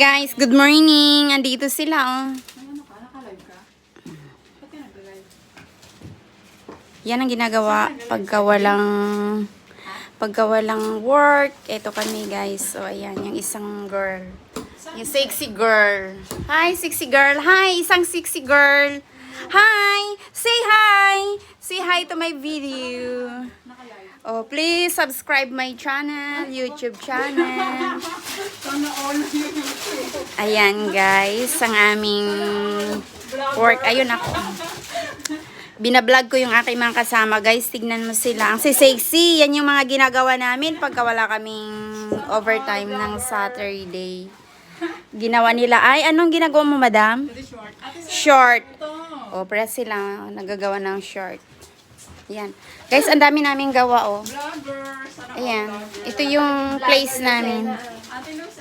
guys, good morning. Andito sila oh. Ano ka? Naka-live ka? Ba't ka nag-live? Yan ang ginagawa pagka walang work. Ito kami guys. So ayan, yung isang girl. Yung sexy girl. Hi, sexy girl. Hi, isang sexy girl. Hi, say hi. Say hi to my video. Naka-live. Oh, please subscribe my channel, YouTube channel. Sana all YouTube. Ayan guys, ang aming work. Ayun ako. Binablog ko yung aking mga kasama. Guys, tignan mo sila. Ang sexy. Yan yung mga ginagawa namin pagka wala kaming overtime ng Saturday. Ginawa nila. Ay, anong ginagawa mo, madam? Ito short. Ate, Short. ito. O, press sila. Nagagawa ng short. Yan. Guys, ang dami namin gawa, oh. Vlogger. Sana all Ayan. vlogger. Ito yung place namin. Ate Luz,